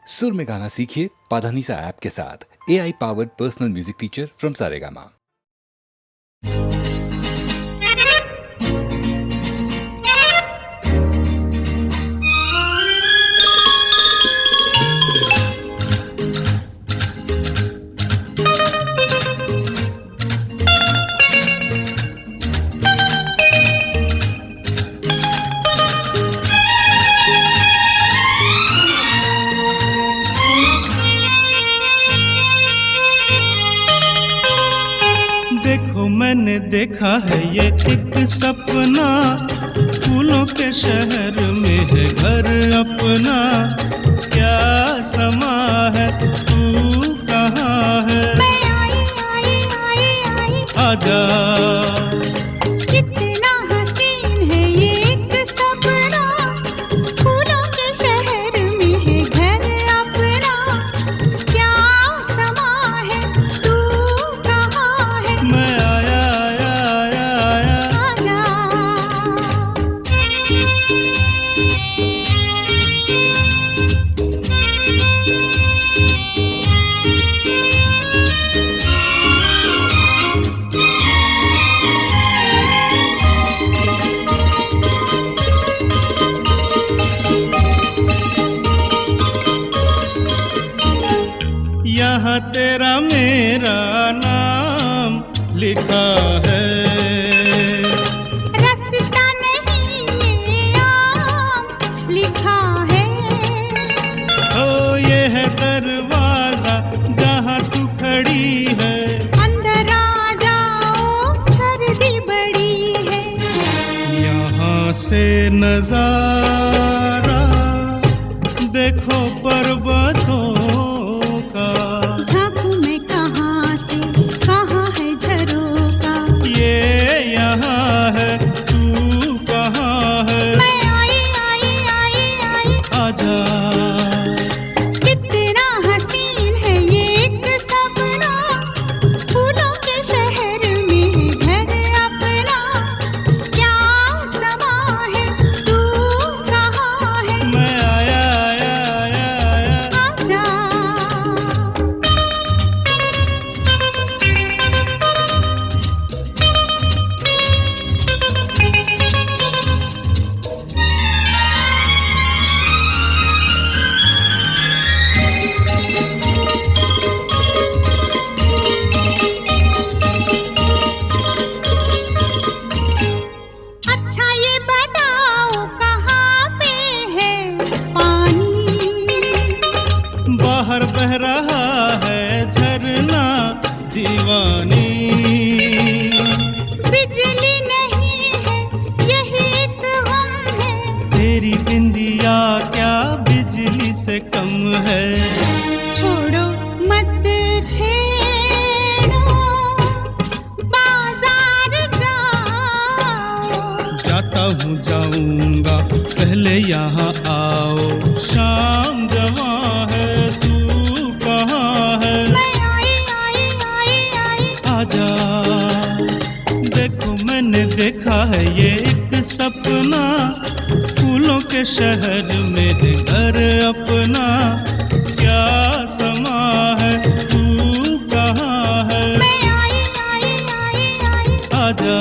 सुर में गाना सीखिए पाधानीसा ऐप के साथ। AI powered personal music teacher from Saregama. देखो मैंने देखा है ये एक सपना, फूलों के शहर में है घर अपना। क्या समा है, तू कहाँ है? मैं आई आजा। कितना हसीन है ये एक सपना, फूलों के शहर में है घर अपना। क्या समा है, तू कहाँ है? मैं आया आजा। यहाँ तेरा मेरा नाम लिखा है। रास्ता नहीं ये आम लिखा है। ओ ये है दरवाजा जहाँ तू खड़ी है। अंदर आ जाओ, सर्दी बड़ी है। यहाँ से नजारा देखो पर्वतों का। झांकू मैं कहाँ से, कहाँ है झरोका। ये यहाँ है, तू कहाँ है? मैं आई आजा। कितना हसीन है ये एक सपना, फूलों के शहर में घर अपना। क्या समा है, तू कहाँ है? मैं आया आजा। अच्छा ये बताओ कहाँ पे है पानी? बाहर बह रहा है झरना दीवानी। बिजली नहीं है, यही एक गम है। तेरी बिंदिया क्या बिजली से कम है? छोड़ो मत छेड़ो, बाजार जाओ। जाता हूँ जाऊंगा, पहले यहाँ आओ। शाम जवां है, तू कहाँ है? मैं आई आजा। देखो मैंने देखा है ये एक सपना, फूलों के शहर में है घर अपना। क्या समा है, तू कहाँ है? मैं आई आजा।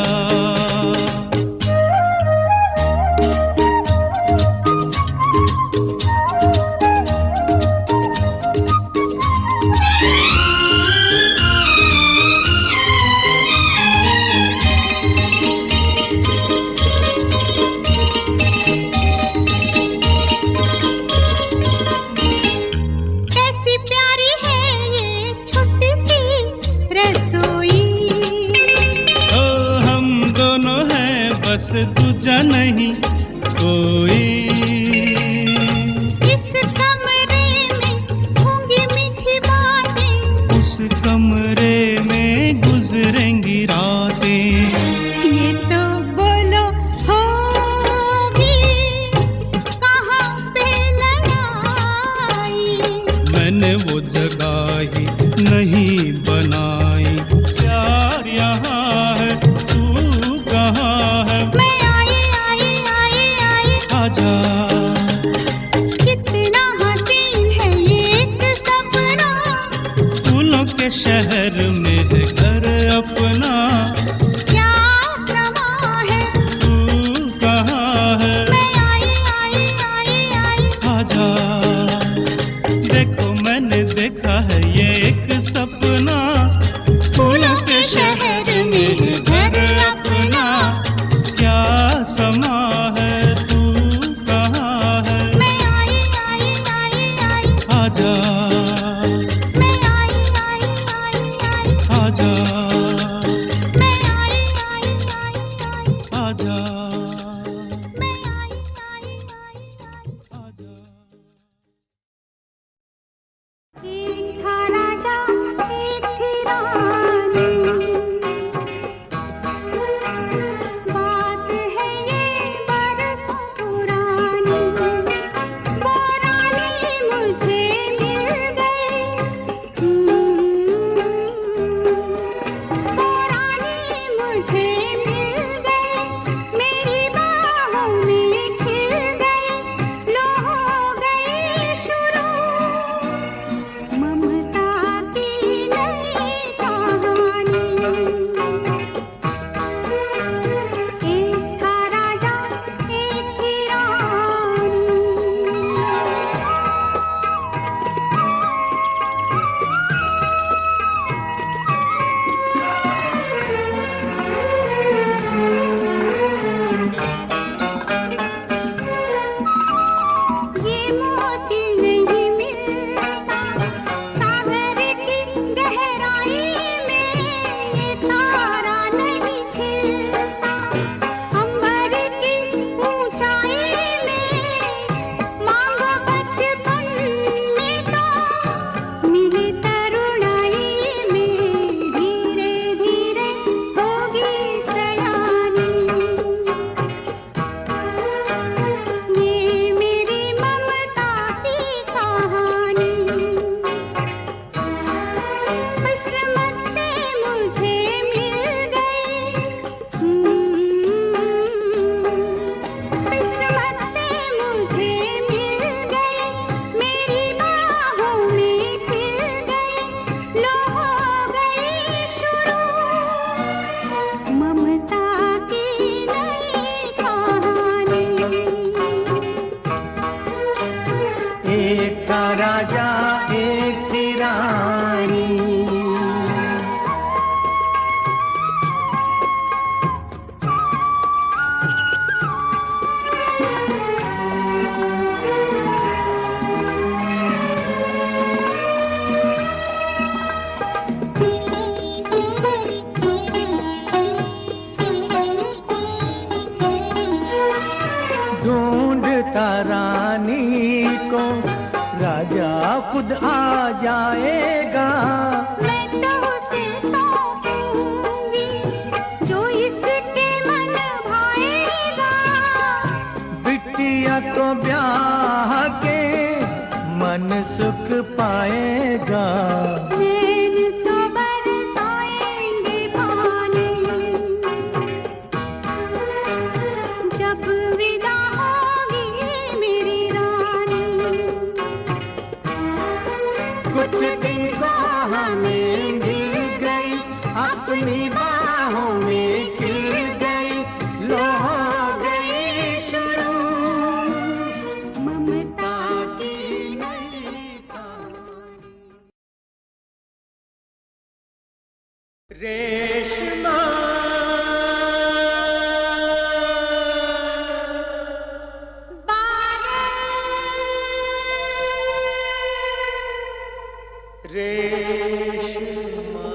कैसी प्यारी है ये छोटी सी रसोई। ओ हम दोनों हैं बस, दूजा नहीं कोई। इस कमरे में होंगी मीठी बातें। उस कमरे में गुजरेंगी रातें। ये तो बोलो होगी कहाँ पे लड़ाई। मैंने वो जगह ही नहीं बनाई। प्यार यहाँ है, तू कहाँ है? मैं आई आजा। कितना हसीन है ये के शहर में है घर अपना। क्या समा है तू कहाँ है? मैं आई आई आई आई। आजा, देखो मैंने देखा है ये एक सपना, फूलों के शहर में है घर अपना। क्या समा है, तू कहाँ है? मैं आई आई आई आई। आजा, मैं आई आई आई आई। आजा, मैं आई आई आई आई। आजा, मैं आई आई आई आई। आजा। एक था राजा एक थी रानी, बात है ये बरसों पुरानी। वो रानी मुझे मिल गई, वो रानी मुझे मिल गई, मेरी बाहों में खिल गई, लो हो गई शुरू ममता की नई कहानी। एक था राजा एक थी रानी। ये मोती नहीं मिलता सागर की गहराई में, ये तारा नहीं खिलता अंबर की ऊंचाई में। मांगो बचपन में तो मिले तरुणाई में, धीरे धीरे होगी सयानी। ये मेरी ममता की कहानी, किस्मत से मुझे मिल गई, किस्मत से मुझे मिल गई, मेरी बाहों में खिल गई, लो हो गई शुरू ममता की नई कहानी। एक था राजा एक थी रानी, ढूंढता रानी को राजा खुद आ जाएगा। मैं तो उसे सौंपूंगी जो इसके मन भाएगा। बिटिया को ब्याह के मन सुख पाएगा। नैन तो बरसाएंगे पानी, जब विदा होगी मेरी रानी। कुछ दिन को हमें मिल गई, अपनी बाहों में खिल गई, लो हो गई शुरू ममता की नई कहानी। रेशमा रेशमा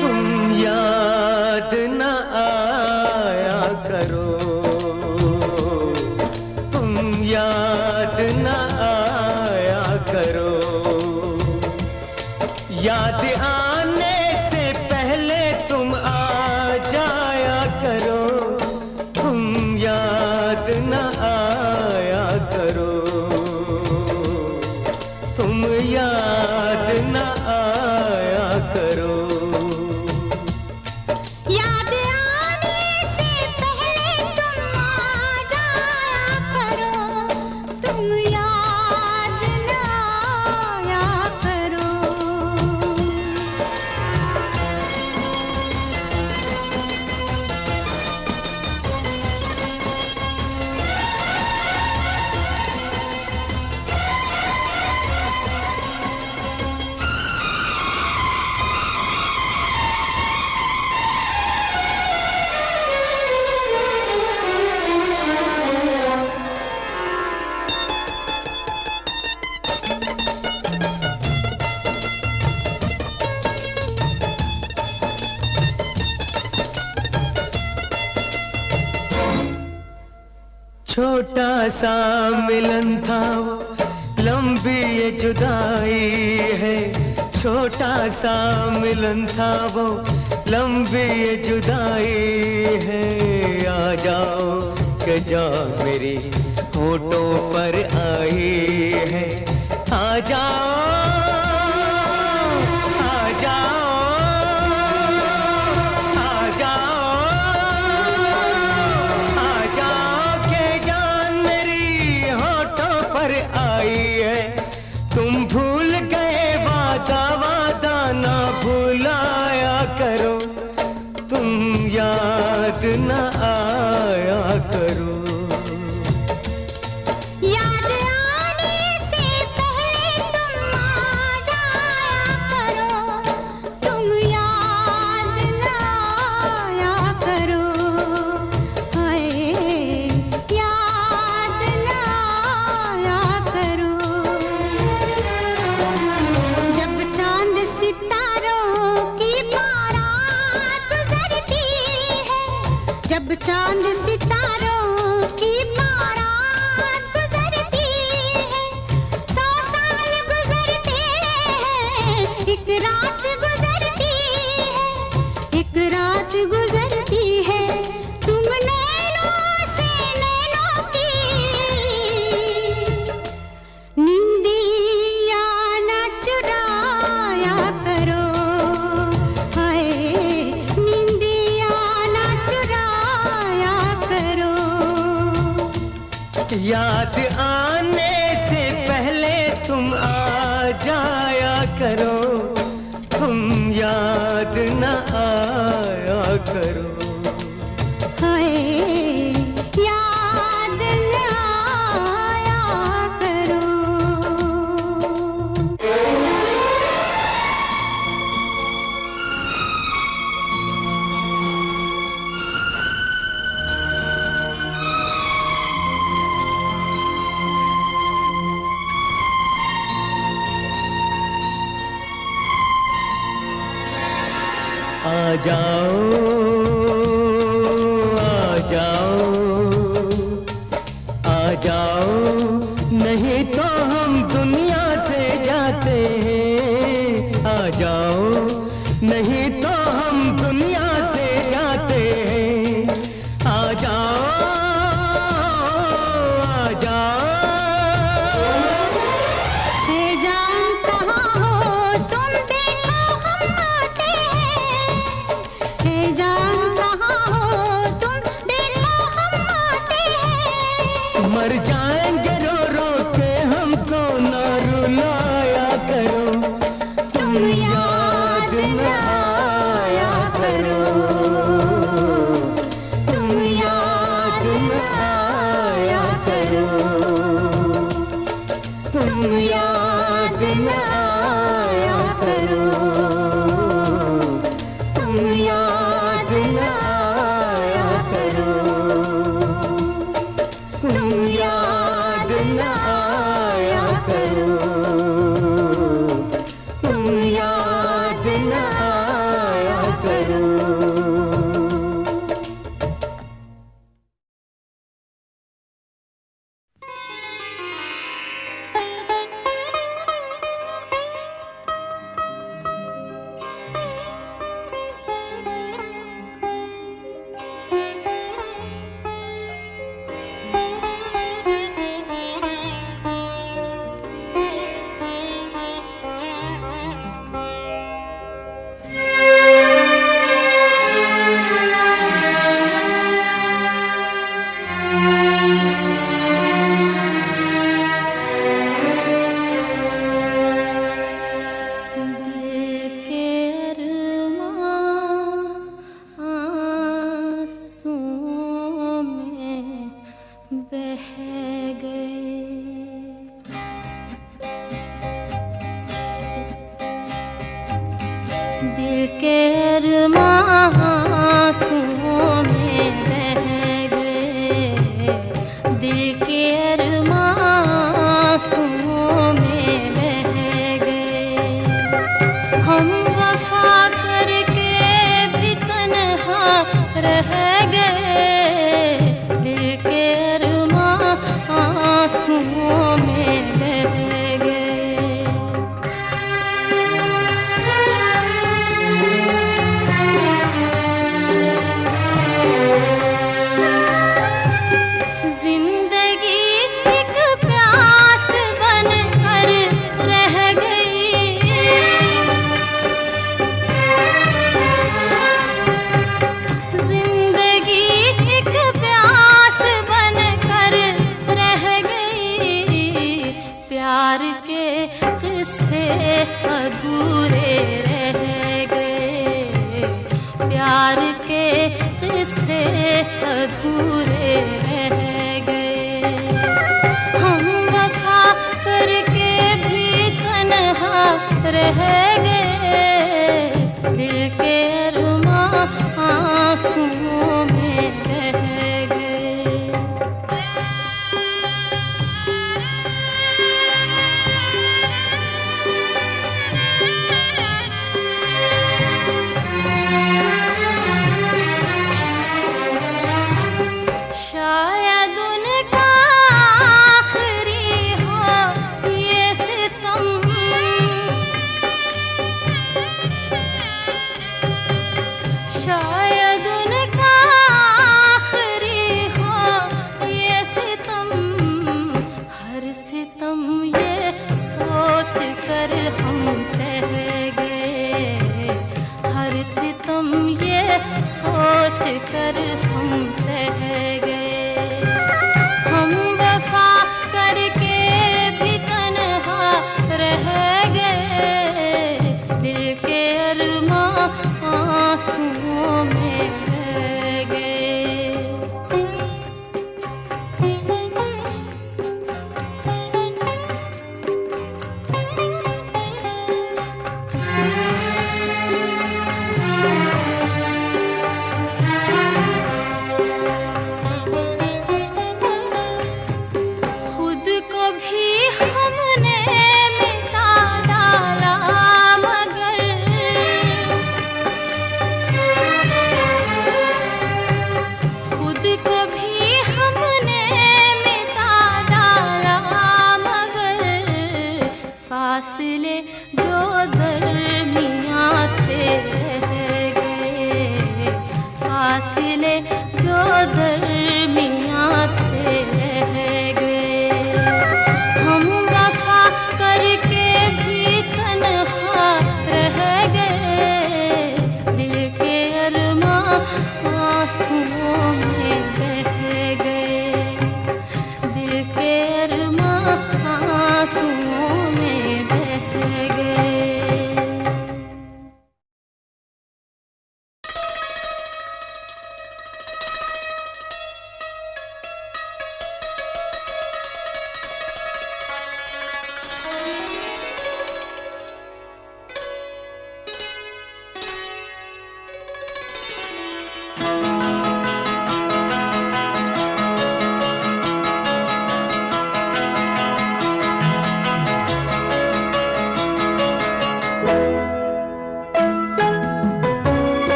तुम याद न आया करो, तुम याद न आया करो, याद आने से पहले तुम आ जाया करो, तुम याद न आया करो, तुम याद न आया करो। छोटा सा मिलन था वो, लंबी ये जुदाई है। छोटा सा मिलन था वो, लंबी ये जुदाई है। आ जाओ कि जान मेरी होठों पर आई है। आ जाओ, आ जाओ, आ जाओ, आ जाओ कि जान मेरी होठों पर आई है। तुम भूल गए वादा, वादा ना भुलाया करो। तुम याद ना आया करो। याद आने से पहले तुम आ जाया करो। तुम याद ना आया करो। हाय याद ना आया करो। जब चांद सितारों की बारात गुजरती है, जब चांद सितारों की बारात गुजरती है, 100 साल गुजरते हैं, एक रात गुजरती है, एक रात गुजरती है। तुम नैनों से नैनों की निंदिया ना चुराया करो। हाय निंदिया ना चुराया करो। याद आने से पहले तुम आ जाया करो। तुम याद न आया करो। हाय याद ना आया करो। आ जाओ, आ जाओ, आ जाओ, नहीं तो हम दुनिया से जाते हैं। आ जाओ, नहीं तो हम दुनिया से जाते हैं। आ जाओ, आ जाओ। है जान कहाँ हो तुम, देखो हम आते हैं। है जान कहाँ हो तुम, देखो हम आते हैं। मर जाएंगे रो रो के, हमको ना रुलाया करो। तुम याद ना आया करो। तुम याद ना आया करो। तुम याद ना आया करो। तुम याद ना आया करो। तुम याद ना आया करो। तुम याद ना आया करो। दिल के अरमां आंसुओं में बह गए। दिल के अरमां आंसुओं में बह गए। हम वफा करके भी तन्हा रह गए। दिल के अरमां रह गए, दिल के अरमां आंसुओं में बह गए। शायद उनका आखिरी हो ये सितम, शायद उनका आखिरी हो ये सितम। हर सितम ये सोच कर हम सह गए, हर सितम ये सोच कर हम सह गए। हम वफा करके भी तन्हा रह गए, दिल के अरमां आंसुओं में बह गए। खुद को भी हमने मिटा डाला, मगर खुद को भी हमने मिटा डाला, मगर फासले जो दरमियां थे रह गए, फासले जो दरमियां थे रह गए। हम वफा करके भी तन्हा रह गए, दिल के अरमां आंसुओं में बह गए, दिल के अरमां आंसुओं में बह गए।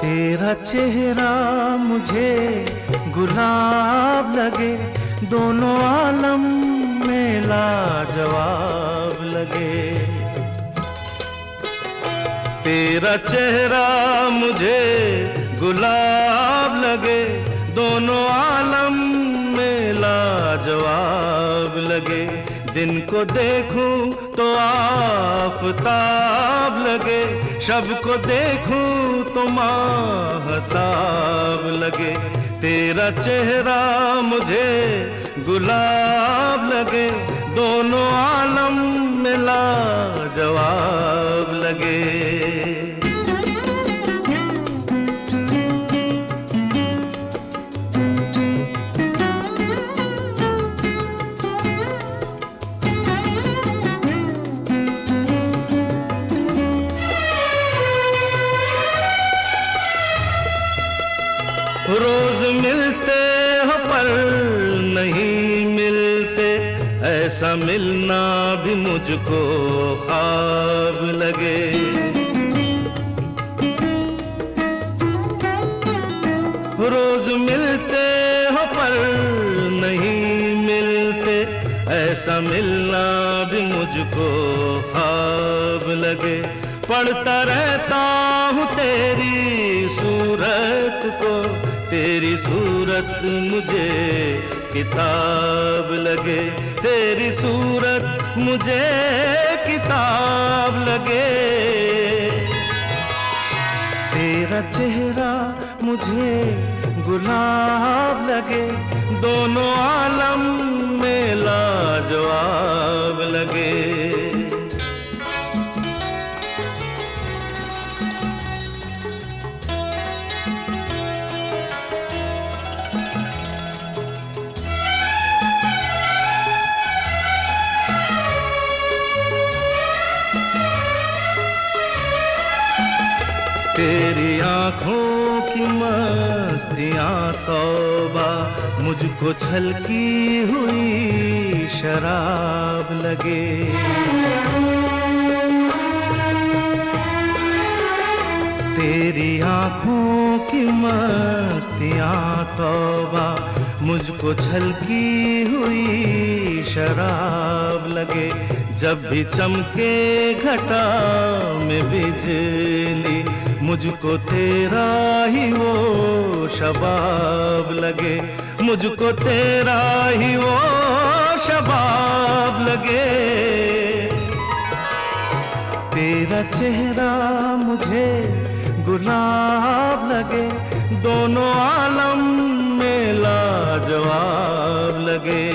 तेरा चेहरा मुझे गुलाब लगे, दोनों आलम में लाजवाब लगे। तेरा चेहरा मुझे गुलाब लगे, दोनों आलम में लाजवाब लगे। दिन को देखूं तो आफताब लगे, शब को देखूं तो माहताब लगे। तेरा चेहरा मुझे गुलाब लगे, दोनों आलम में लाजवाब लगे। रोज मिलते हो पर नहीं मिलते, ऐसा मिलना भी मुझको ख्वाब लगे। रोज मिलते हो पर नहीं मिलते, ऐसा मिलना भी मुझको ख्वाब लगे। पढ़ता रहता हूँ तेरी सूरत को, तेरी सूरत मुझे किताब लगे। तेरी सूरत मुझे किताब लगे। तेरा चेहरा मुझे गुलाब लगे, दोनों आलम में लाजवाब लगे। तेरी आंखों की मस्तियां तौबा, मुझको छलकी हुई शराब लगे। तेरी आंखों की मस्तियां तौबा, मुझको छलकी हुई शराब लगे। जब भी चमके घटा में बिजली, मुझको तेरा ही वो शबाब लगे। मुझको तेरा ही वो शबाब लगे। तेरा चेहरा मुझे गुलाब लगे, दोनों आलम में लाजवाब लगे।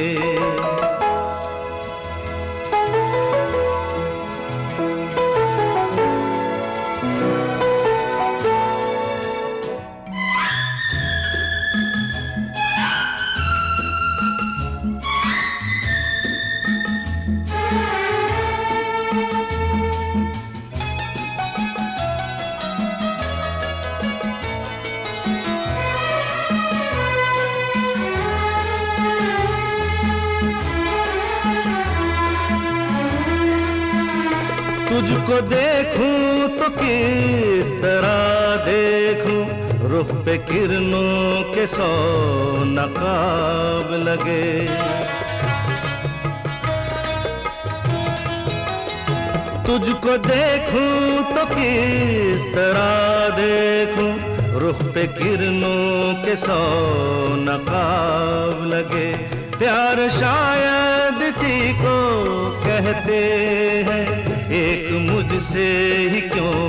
तुझको देखूं तो किस तरह देखूं, रुख पे किरणों के 100 नकाब लगे। तुझको देखूं तो किस तरह देखूं, रुख पे किरणों के 100 नकाब लगे। प्यार शायद इसी को कहते हैं, एक मुझसे ही क्यों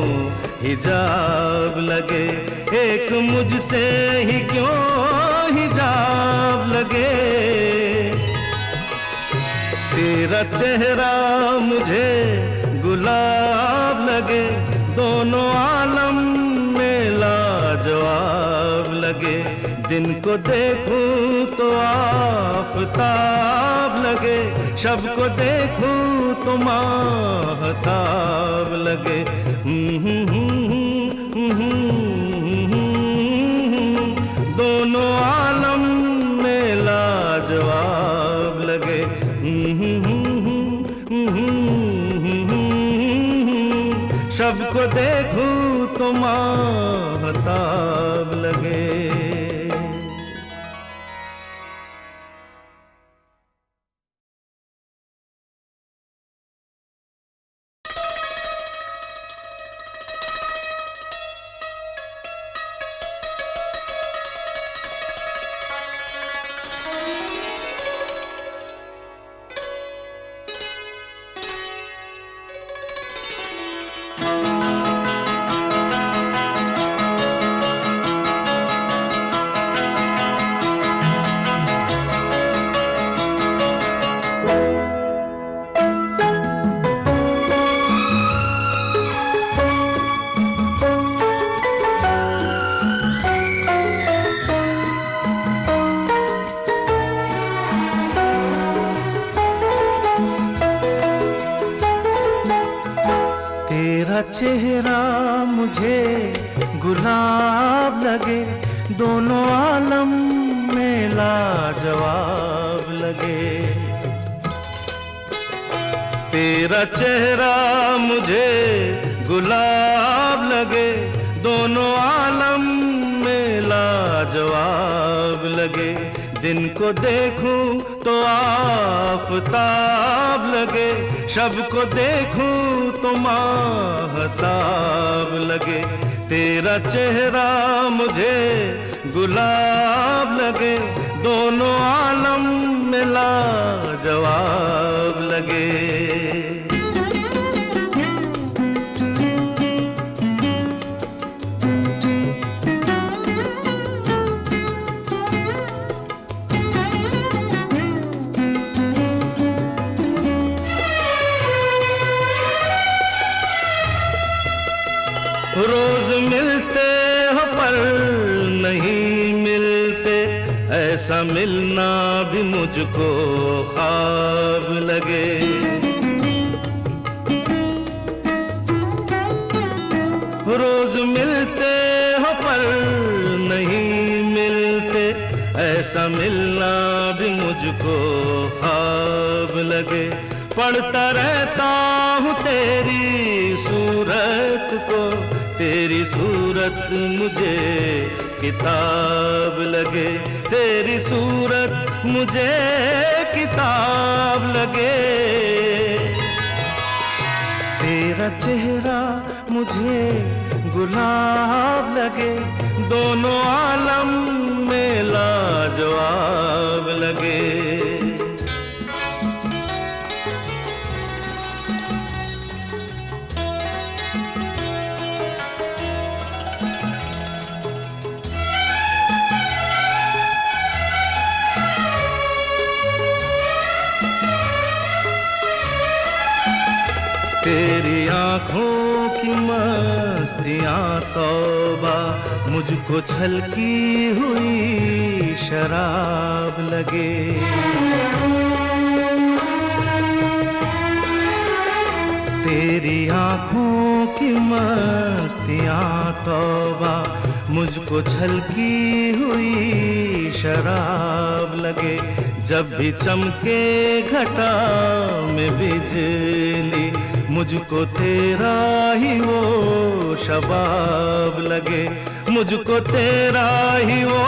हिजाब लगे। एक मुझसे ही क्यों हिजाब लगे। तेरा चेहरा मुझे गुलाब लगे, दोनों आलम में लाजवाब लगे। दिन को देखूं तो आफताब लगे, शब को देखूं तो माहताब लगे। दोनों आलम में लाजवाब लगे। शब को देखूं तो माहताब लगे। चेहरा मुझे गुलाब लगे, दोनों आलम में लाजवाब लगे। तेरा चेहरा मुझे गुलाब लगे, दोनों आलम में लाजवाब लगे। दिन को देखूं तो आफताब लगे, शब को देखूं तो माहताब लगे। तेरा चेहरा मुझे गुलाब लगे, दोनों आलम में लाजवाब लगे। रोज मिलते हो पर नहीं मिलते, ऐसा मिलना भी मुझको ख्वाब लगे। रोज मिलते हो पर नहीं मिलते, ऐसा मिलना भी मुझको ख्वाब लगे। पढ़ता रहता हूँ तेरी सूरत को, तेरी सूरत मुझे किताब लगे, तेरी सूरत मुझे किताब लगे। तेरा चेहरा मुझे गुलाब लगे, दोनों आलम में लाजवाब लगे। तेरी आँखों की मस्तियाँ तौबा, मुझको छलकी हुई शराब लगे। तेरी आँखों की मस्तियाँ तौबा, मुझको छलकी हुई शराब लगे। जब भी चमके घटा में बिजली, मुझको तेरा ही वो शबाब लगे, मुझको तेरा ही वो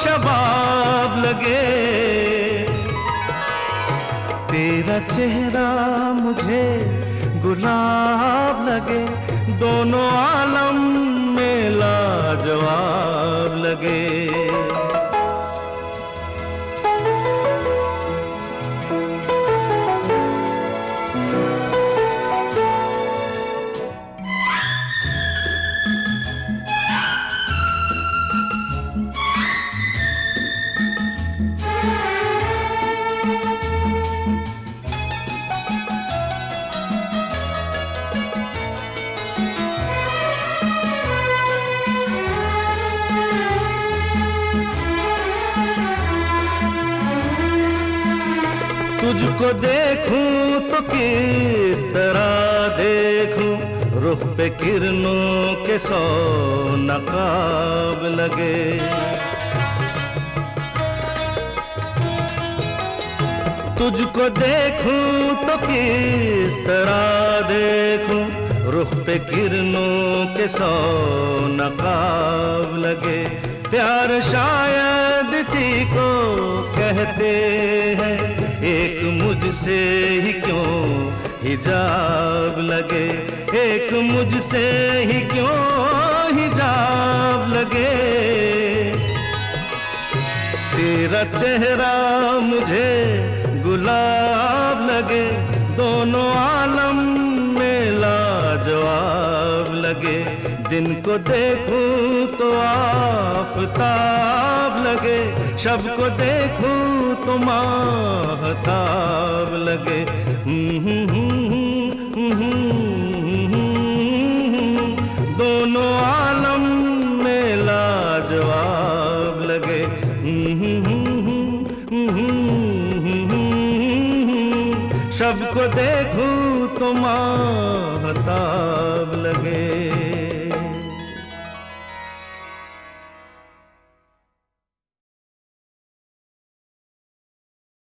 शबाब लगे। तेरा चेहरा मुझे गुलाब लगे, दोनों आलम में लाजवाब लगे। तुझको देखूं तो किस तरह देखूं, रुख पे किरणों के 100 नकाब लगे। तुझको देखूं तो किस तरह देखूं, रुख पे किरणों के 100 नकाब लगे। प्यार शायद इसी को कहते हैं, एक मुझसे ही क्यों हिजाब लगे, एक मुझसे ही क्यों हिजाब लगे। तेरा चेहरा मुझे गुलाब लगे, दोनों आलम में लाजवाब लगे। दिन को देखूं तो आफताब लगे, शब को देखूं तो माहताब लगे। दोनों आलम में लाजवाब लगे। शब को देखूं तो माहताब लगे।